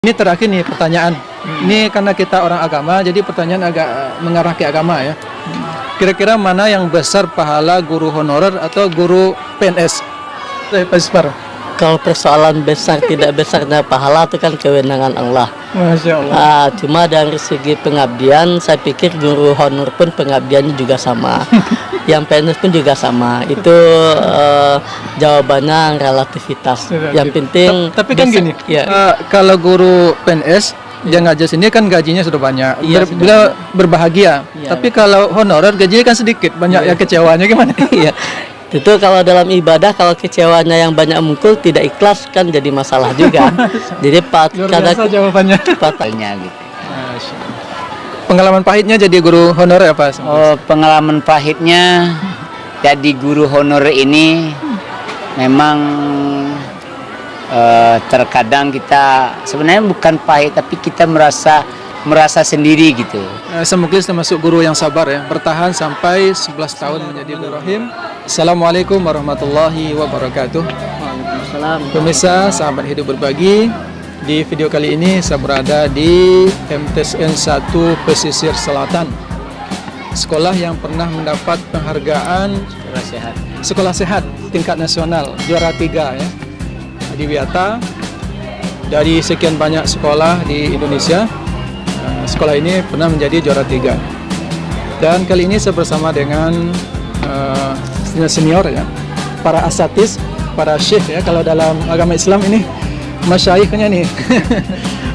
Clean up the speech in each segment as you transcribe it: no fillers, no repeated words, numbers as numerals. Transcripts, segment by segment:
Ini terakhir nih pertanyaan. Ini karena kita orang agama, jadi pertanyaan agak mengarah ke agama ya. Kira-kira mana yang besar pahala guru honorer atau guru PNS? Pak Ispar. Kalau persoalan besar tidak besarnya pahala itu kan kewenangan Allah. Masya Allah. Cuma dari segi pengabdian, saya pikir guru honor pun pengabdiannya juga sama. Yang PNS pun juga sama. Itu jawabannya relativitas. Yang penting. Tapi kan gini, ya. kalau guru PNS yang ngajar sini kan gajinya sudah banyak, Iya, beliau berbahagia. Iya. Tapi kalau honorer gajinya kan sedikit, banyak yang kecewanya gimana? Iya. Itu kalau dalam ibadah, kalau kecewanya yang banyak mukul tidak ikhlas kan jadi masalah juga. Jadi Luar biasa jawabannya. patahnya gitu. Pengalaman pahitnya jadi guru honorer apa? Oh, pengalaman pahitnya jadi guru honorer ini memang terkadang kita sebenarnya bukan pahit, tapi kita merasa sendiri gitu. Semuklis termasuk guru yang sabar ya, bertahan sampai 11 tahun menjadi guru. Assalamualaikum warahmatullahi wabarakatuh. Waalaikumsalam. Pemirsa sahabat hidup berbagi, di video kali ini saya berada di MTSN 1 Pesisir Selatan, sekolah yang pernah mendapat penghargaan sekolah sehat tingkat nasional juara 3 ya, di Wiata. Dari sekian banyak sekolah di Indonesia, sekolah ini pernah menjadi juara 3. Dan kali ini saya bersama dengan senior ya, para asatis, para syekh ya, kalau dalam agama Islam ini masyaikhnya nih.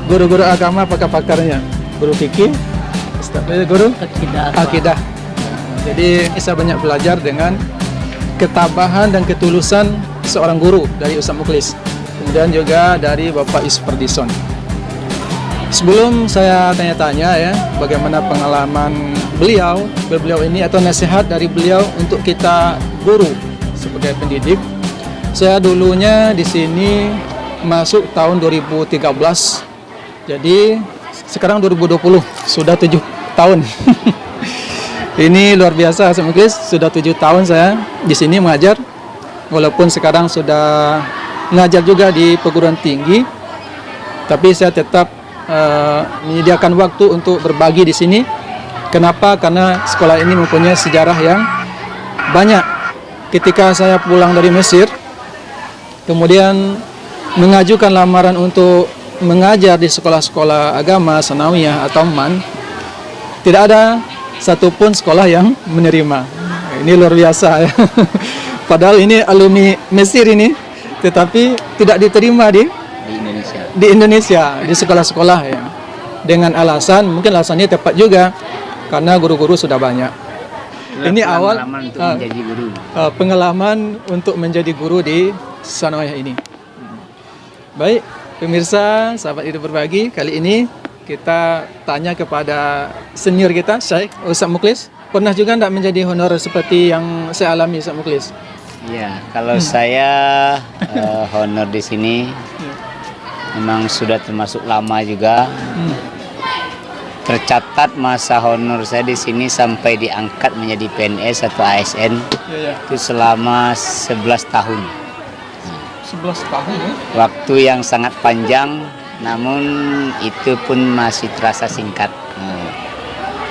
Guru-guru agama, pakar-pakarnya, guru fikih, guru akidah. Jadi saya banyak belajar dengan ketabahan dan ketulusan seorang guru dari Ustaz Muklis, kemudian juga dari Bapak Ispardison. Sebelum saya tanya-tanya ya, bagaimana pengalaman beliau ini atau nasihat dari beliau untuk kita guru sebagai pendidik. Saya dulunya di sini masuk tahun 2013. Jadi sekarang 2020, sudah 7 tahun. Ini luar biasa, Mungkin sudah 7 tahun saya di sini mengajar. Walaupun sekarang sudah mengajar juga di perguruan tinggi, tapi saya tetap menyediakan waktu untuk berbagi di sini. Kenapa? Karena sekolah ini mempunyai sejarah yang banyak. Ketika saya pulang dari Mesir, kemudian mengajukan lamaran untuk mengajar di sekolah-sekolah agama, sanawiyah atau MAN, tidak ada satupun sekolah yang menerima. Ini luar biasa ya. Padahal ini alumni Mesir ini, tetapi tidak diterima di Indonesia, di sekolah-sekolah ya. Dengan alasan, mungkin alasannya tepat juga, karena guru-guru sudah banyak. Ini awal pengalaman untuk menjadi guru di sanawiyah ini. Baik, pemirsa, sahabat hidup berbagi, kali ini kita tanya kepada senior kita, Syekh Ustaz Muklis. Pernah juga tidak menjadi honorer seperti yang saya alami, Ustaz Muklis? Ya, kalau saya honor di sini memang sudah termasuk lama juga. Tercatat masa honor saya di sini sampai diangkat menjadi PNS atau ASN itu selama 11 tahun. 11 tahun ya? Waktu yang sangat panjang, namun itu pun masih terasa singkat.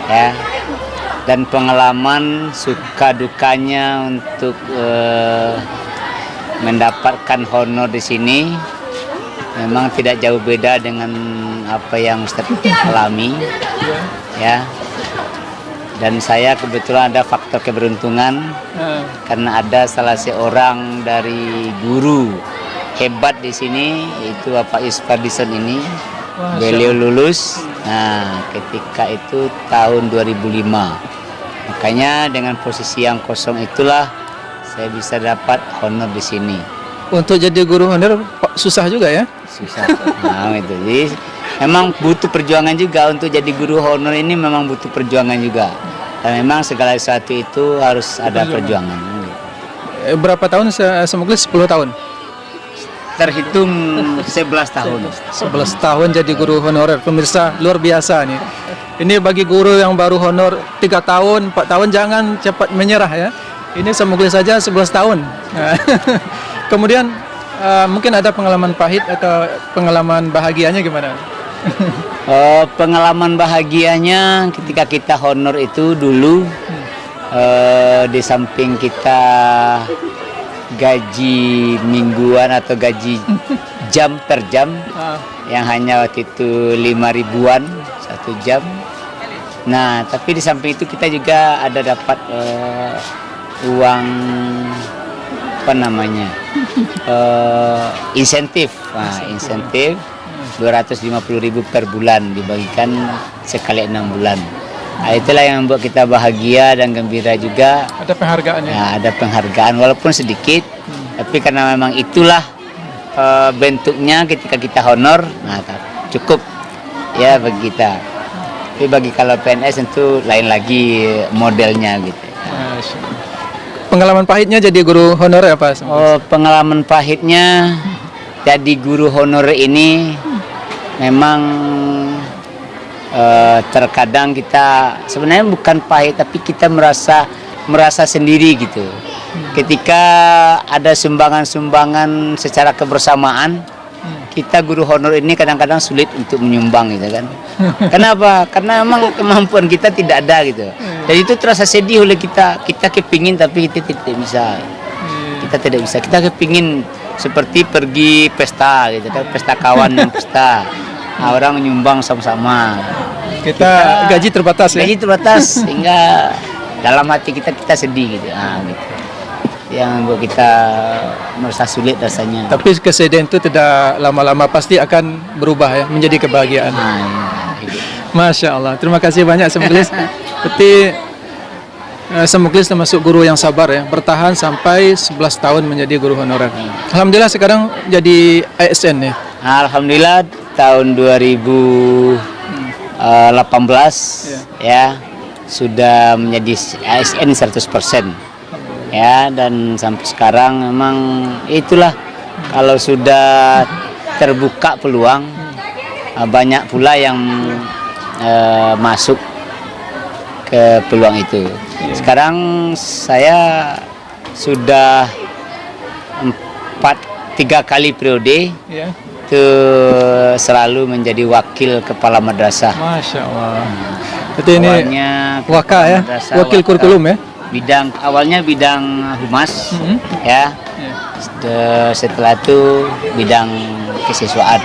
Ya. Dan pengalaman suka dukanya untuk mendapatkan honor di sini memang tidak jauh beda dengan apa yang Ustaz alami, ya. Dan saya kebetulan ada faktor keberuntungan karena ada salah seorang dari guru hebat di sini, yaitu Bapak Ispardison ini. Beliau lulus. Nah, ketika itu tahun 2005. Makanya dengan posisi yang kosong itulah saya bisa dapat honor di sini. Untuk jadi guru honorer susah juga ya? Susah. Nah, itu. Jadi memang butuh perjuangan juga untuk jadi guru honor ini, memang butuh perjuangan juga. Dan memang segala sesuatu itu harus ada perjuangan. Berapa tahun? Semoga 10 tahun. Terhitung 11 tahun. 11 tahun jadi guru honorer. Pemirsa, luar biasa nih. Ini bagi guru yang baru honor 3 tahun, 4 tahun, jangan cepat menyerah ya. Ini semoga saja 11 tahun. Kemudian mungkin ada pengalaman pahit atau pengalaman bahagianya gimana? Pengalaman bahagianya ketika kita honor itu dulu, di samping kita gaji mingguan atau gaji jam per jam yang hanya waktu itu 5 ribuan 1 jam. Nah, tapi di samping itu kita juga ada dapat uang apa namanya, insentif. Nah, insentif 250.000 per bulan dibagikan sekali 6 bulan. Nah, itulah yang membuat kita bahagia dan gembira juga. Ada penghargaannya. Nah, ada penghargaan walaupun sedikit, tapi karena memang itulah bentuknya ketika kita honor, nah cukup ya bagi kita. Tapi bagi kalau PNS tentu lain lagi modelnya gitu. Masya Allah. Pengalaman pahitnya jadi guru honorer apa? Pengalaman pahitnya jadi guru honorer ini memang terkadang kita sebenarnya bukan pahit, tapi kita merasa sendiri gitu. Ketika ada sumbangan-sumbangan secara kebersamaan, kita guru honor ini kadang-kadang sulit untuk menyumbang gitu kan. Kenapa? Karena memang kemampuan kita tidak ada gitu. Dan itu terasa sedih oleh kita. Kita kepingin tapi kita tidak bisa. Kita tidak bisa. Kita kepingin seperti pergi pesta gitu kan, pesta kawan dan pesta. Nah, orang menyumbang sama-sama. Kita gaji terbatas ya. Gaji terbatas sehingga dalam hati kita sedih gitu. Nah, gitu. Yang membuat kita merasa sulit rasanya. Tapi kesedihan itu tidak lama-lama pasti akan berubah ya menjadi kebahagiaan. Nah, ya. Masya Allah. Terima kasih banyak Semuklis. Berarti Semuklis termasuk guru yang sabar ya, bertahan sampai 11 tahun menjadi guru honorer. Alhamdulillah sekarang jadi ASN ya. Alhamdulillah tahun 2018 ya sudah menjadi ASN 100%. Ya, dan sampai sekarang memang itulah kalau sudah terbuka peluang, banyak pula yang masuk ke peluang itu. Sekarang saya sudah 3 kali periode itu selalu menjadi wakil kepala madrasah. Masya Allah. Berarti ini waka ya, wakil waka. kurikulum ya. Awalnya bidang humas, ya. Setelah itu bidang kesiswaan,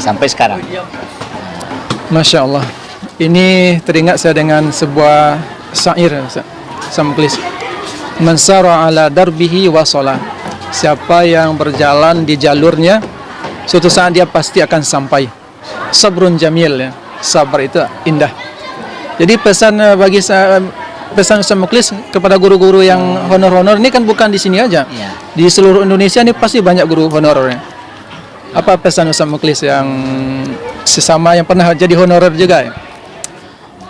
sampai sekarang. Masya Allah. Ini teringat saya dengan sebuah syair Semuklis. Man sara ala darbihi wasala. Siapa yang berjalan di jalurnya, suatu saat dia pasti akan sampai. Sabrun jamil ya. Sabar itu indah. Jadi pesan bagi saya, pesan Semuklis kepada guru-guru yang honor-honor ini kan bukan di sini aja. Ya. Di seluruh Indonesia ini pasti banyak guru honorernya. Apa pesan Semuklis yang sesama yang pernah jadi honorer juga ya?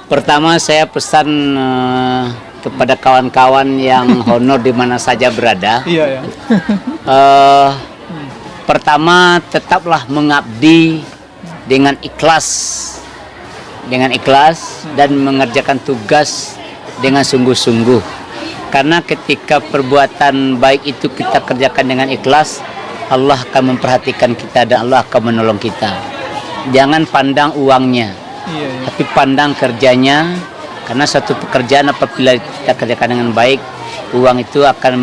Pertama saya pesan kepada kawan-kawan yang honor di mana saja berada. Iya ya. Pertama tetaplah mengabdi dengan ikhlas dan mengerjakan tugas dengan sungguh-sungguh. Karena ketika perbuatan baik itu kita kerjakan dengan ikhlas, Allah akan memperhatikan kita dan Allah akan menolong kita. Jangan pandang uangnya, tapi pandang kerjanya. Karena suatu pekerjaan apabila kita kerjakan dengan baik, uang itu akan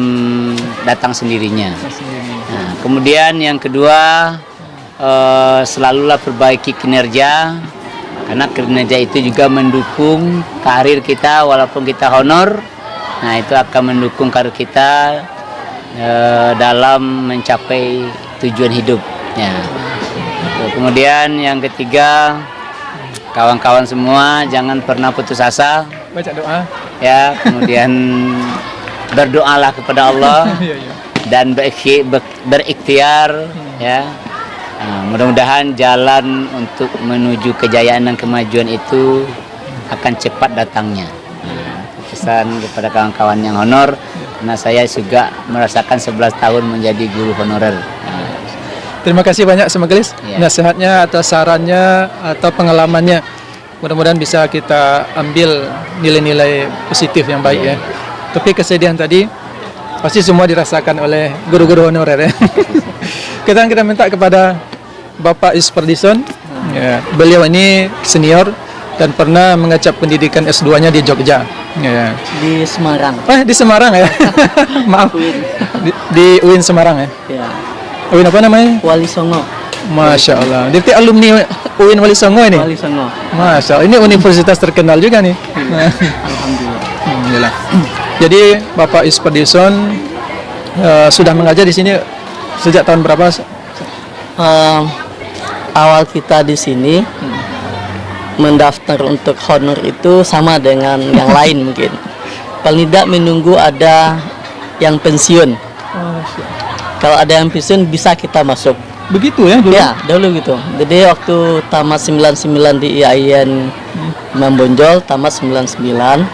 datang sendirinya. Nah, kemudian yang kedua, selalulah perbaiki kinerja. Karena kinerja itu juga mendukung karir kita walaupun kita honor. Nah, itu akan mendukung karir kita dalam mencapai tujuan hidup. Ya. Kemudian yang ketiga, kawan-kawan semua jangan pernah putus asa. Baca doa. Ya, kemudian berdoalah kepada Allah dan berikhtiar ya. Nah, mudah-mudahan jalan untuk menuju kejayaan dan kemajuan itu akan cepat datangnya. Pesan kepada kawan-kawan yang honor, karena saya juga merasakan 11 tahun menjadi guru honorer. Terima kasih banyak Semuklis nasihatnya atau sarannya atau pengalamannya. Mudah-mudahan bisa kita ambil nilai-nilai positif yang baik ya. Tapi kesedihan tadi pasti semua dirasakan oleh guru-guru honorer ya. Kita minta kepada Bapak Ispardison. Ya, beliau ini senior dan pernah mengecap pendidikan S2-nya di Jogja. Ya. Di Semarang. Di Semarang ya. Maaf. Di UIN Semarang ya. Ya. UIN apa namanya? Wali Songo. Masya Allah. Dia alumni UIN Wali Songo ini. Wali Songo. Masya Allah. Ini universitas terkenal juga nih. Alhamdulillah. Alhamdulillah. Jadi Bapak Ispardison sudah mengajar di sini sejak tahun berapa? Awal kita di sini mendaftar untuk honor itu sama dengan yang lain mungkin. Paling tidak menunggu ada yang pensiun. Kalau ada yang pensiun bisa kita masuk. Begitu ya dulu? Ya, dulu gitu. Jadi waktu tamat 99 di IAIN Imam Bonjol, tamat 99,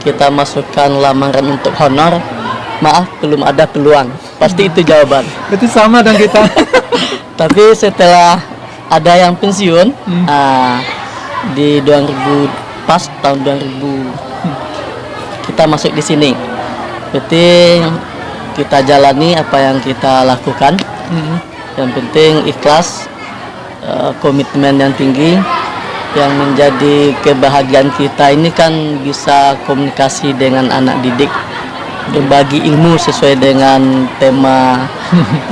kita masukkan lamaran untuk honor. Maaf, belum ada peluang. Pasti itu jawaban. Berarti sama dengan kita. Tapi setelah ada yang pensiun, di 2000 pas tahun 2000 kita masuk di sini. Berarti kita jalani apa yang kita lakukan. Yang penting ikhlas, komitmen yang tinggi. Yang menjadi kebahagiaan kita ini kan bisa komunikasi dengan anak didik, berbagi ilmu sesuai dengan tema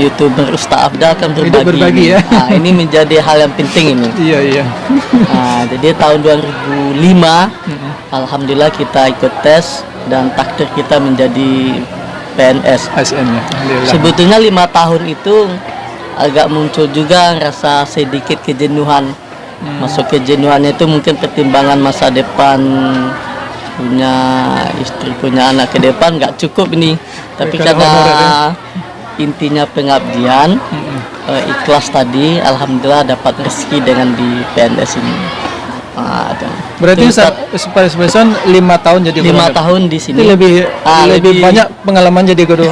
YouTuber Ustaz Afdal kan berbagi ya. Nah, ini menjadi hal yang penting ini. Iya. Nah, jadi tahun 2005 alhamdulillah kita ikut tes dan takdir kita menjadi PNS. ASN ya. Alhamdulillah. Sebetulnya 5 tahun itu agak muncul juga rasa sedikit kejenuhan. Masuk kejenuhannya itu mungkin pertimbangan masa depan, punya istri, punya anak ke depan nggak cukup ini. Tapi karena intinya pengabdian, ikhlas tadi, alhamdulillah dapat rezeki dengan di PNS ini. Berarti Ispardison 5 tahun jadi 5 tahun di sini. Ini lebih banyak pengalaman jadi guru.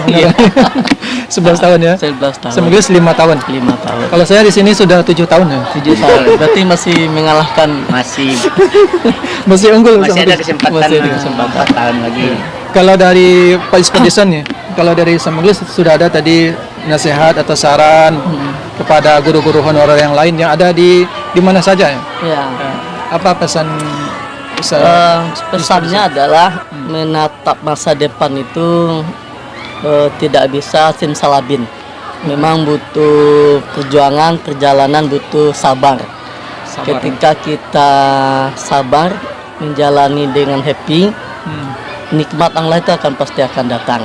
11 tahun ya. 11 tahun. Semoga 5 tahun. 5 tahun. Kalau saya di sini sudah 7 tahun ya. 7 tahun. Berarti masih mengalahkan, Masih unggul. masih sama ada kesempatan, Masih ada kesempatan. 4 tahun lagi. Kalau dari Pak Ispardison ya, kalau dari Samenglis sudah ada tadi nasihat atau saran kepada guru-guru honorer yang lain yang ada di mana saja ya? Ya. Apa pesan Pesannya adalah menatap masa depan itu tidak bisa simsalabim. Memang butuh perjuangan, perjalanan butuh sabar. Ketika kita sabar, menjalani dengan happy, nikmat Allah itu pasti akan datang.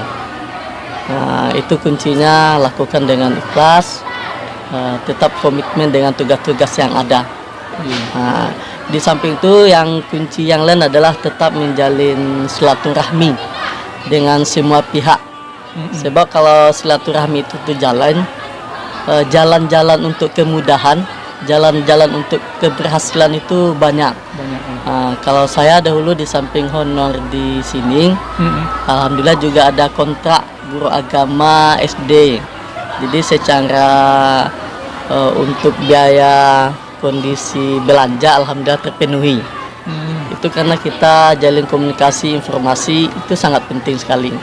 Nah, itu kuncinya, lakukan dengan ikhlas, tetap komitmen dengan tugas-tugas yang ada. Nah, di samping itu yang kunci yang lain adalah tetap menjalin silaturahmi dengan semua pihak. Sebab kalau silaturahmi itu jalan, jalan-jalan untuk kemudahan, jalan-jalan untuk keberhasilan itu banyak. Kalau saya dahulu di samping honor di sini, alhamdulillah juga ada kontrak guru agama SD. Jadi secara untuk biaya kondisi belanja alhamdulillah terpenuhi. Itu karena kita jalin komunikasi, informasi itu sangat penting sekali.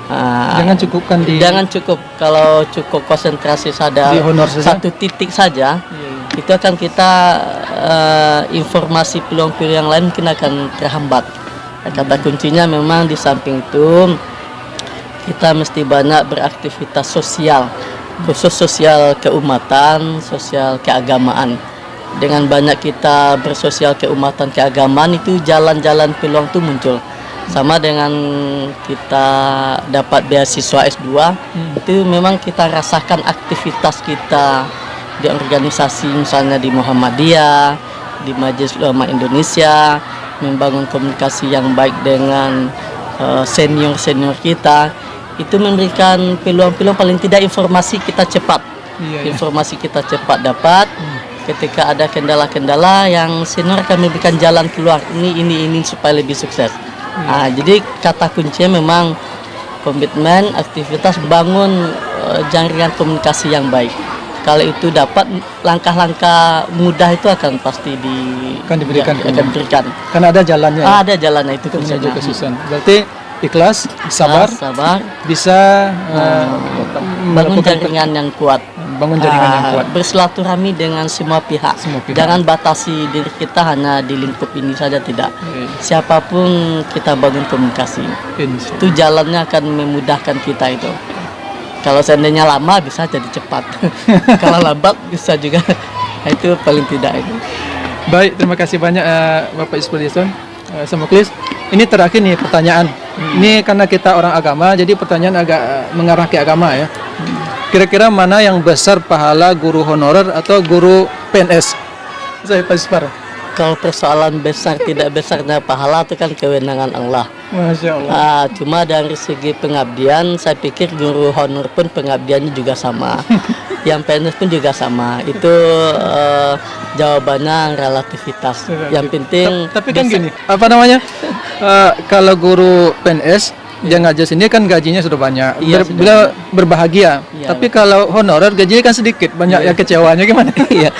Jangan cukup kalau cukup konsentrasi saja di honor saja, satu titik saja. Itu akan kita informasi peluang-peluang yang lain mungkin akan terhambat. Kata kuncinya memang di samping itu kita mesti banyak beraktivitas sosial, khusus sosial keumatan, sosial keagamaan. Dengan banyak kita bersosial keumatan keagamaan itu jalan-jalan peluang itu muncul. Sama dengan kita dapat beasiswa S2, itu memang kita rasakan aktivitas kita di organisasi, misalnya di Muhammadiyah, di Majelis Ulama Indonesia, membangun komunikasi yang baik dengan senior-senior kita, itu memberikan peluang-peluang, paling tidak informasi kita cepat. Informasi kita cepat dapat. Ketika ada kendala-kendala yang senior akan memberikan jalan keluar, ini supaya lebih sukses. Jadi kata kuncinya memang komitmen, aktivitas, bangun jaringan komunikasi yang baik. Kalau itu dapat, langkah-langkah mudah itu akan pasti diberikan. Karena ada jalannya. Ada jalannya itu kuncinya. Berarti ikhlas, sabar, sabar, bisa bangun jaringan yang kuat. bangun jaringan yang kuat. Bersilaturahmi dengan semua pihak. Semua pihak. Jangan batasi diri kita hanya di lingkup ini saja, tidak. Iya. Siapapun kita bangun komunikasi. Insya Itu jalannya akan memudahkan kita itu. Kalau seandainya lama bisa jadi cepat. Kalau lambat bisa juga. Itu paling tidak itu. Baik, terima kasih banyak Bapak Ispulison Samuklis. Ini terakhir nih pertanyaan. Ini karena kita orang agama, jadi pertanyaan agak mengarah ke agama ya. Kira-kira mana yang besar pahala guru honorer atau guru PNS? Saya Pak Ispar. Kalau persoalan besar tidak besarnya pahala itu kan kewenangan Allah. Masya Allah. Cuma dari segi pengabdian, saya pikir guru honor pun pengabdiannya juga sama. Yang PNS pun juga sama. Itu jawabannya relativitas. Yang penting. Tapi kan gini, apa namanya? Kalau guru PNS yang ngajar sini kan gajinya sudah banyak, Iya, bila berbahagia. Iya. Tapi kalau honorer gajinya kan sedikit, banyak yang kecewanya gimana? Iya.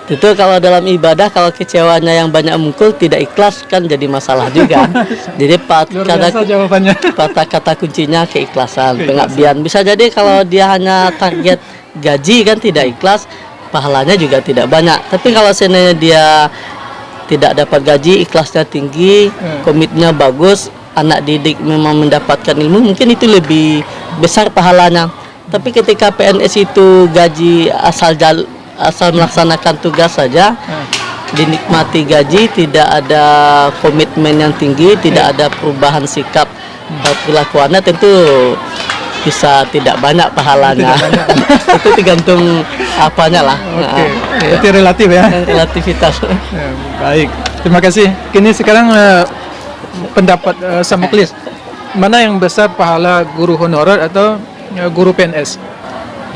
Itu kalau dalam ibadah, kalau kecewanya yang banyak mungkul tidak ikhlas kan jadi masalah juga. Jadi Luar biasa jawabannya. kata kuncinya keikhlasan, pengabdian. Bisa jadi kalau dia hanya target gaji kan tidak ikhlas, pahalanya juga tidak banyak. Tapi kalau seandainya dia tidak dapat gaji, ikhlasnya tinggi, komitnya bagus, anak didik memang mendapatkan ilmu, mungkin itu lebih besar pahalanya. Tapi ketika PNS itu gaji asal melaksanakan tugas saja, dinikmati gaji, tidak ada komitmen yang tinggi, tidak ada perubahan sikap perilakuannya, tentu bisa tidak banyak pahalanya. Itu tergantung apanya lah. Oke, itu relatif ya. Relativitas. Ya, baik, terima kasih. Kini sekarang pendapat Samuklis, mana yang besar pahala guru honorer atau guru PNS?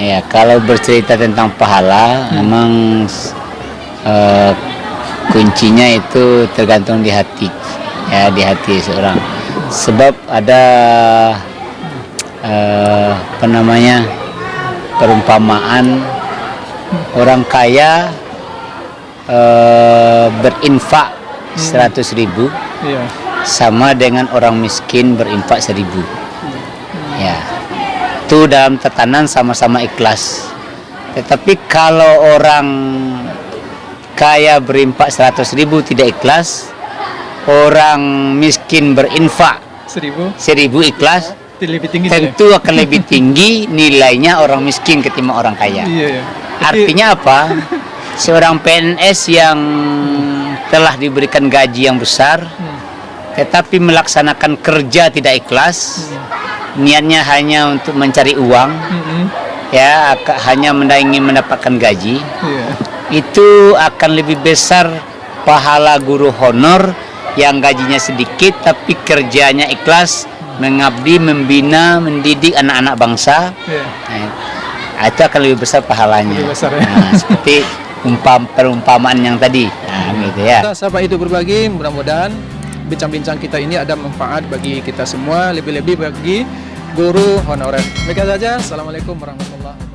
Ya, kalau bercerita tentang pahala, memang kuncinya itu tergantung di hati, ya, di hati seorang. Sebab ada perumpamaan orang kaya berinfak 100.000 Iya. sama dengan orang miskin berinfak 1.000. Ya. Itu dalam tatanan sama-sama ikhlas. Tetapi kalau orang kaya berinfak 100.000 tidak ikhlas, orang miskin berinfak 1.000 ikhlas, lebih tinggi. tentu akan lebih tinggi nilainya orang miskin ketimbang orang kaya. Iya. Artinya apa? Seorang PNS yang telah diberikan gaji yang besar, tetapi melaksanakan kerja tidak ikhlas, niatnya hanya untuk mencari uang, ya, hanya ingin mendapatkan gaji, itu akan lebih besar pahala guru honor yang gajinya sedikit tapi kerjanya ikhlas, mengabdi, membina, mendidik anak-anak bangsa. Nah, itu akan lebih besar pahalanya. Lebih besar, ya. Nah, seperti perumpamaan yang tadi. Nah, gitu ya. Sahabat itu berbagi, mudah-mudahan bincang-bincang kita ini ada manfaat bagi kita semua, lebih-lebih bagi guru honorer. Demikian saja. Assalamualaikum warahmatullahi wabarakatuh.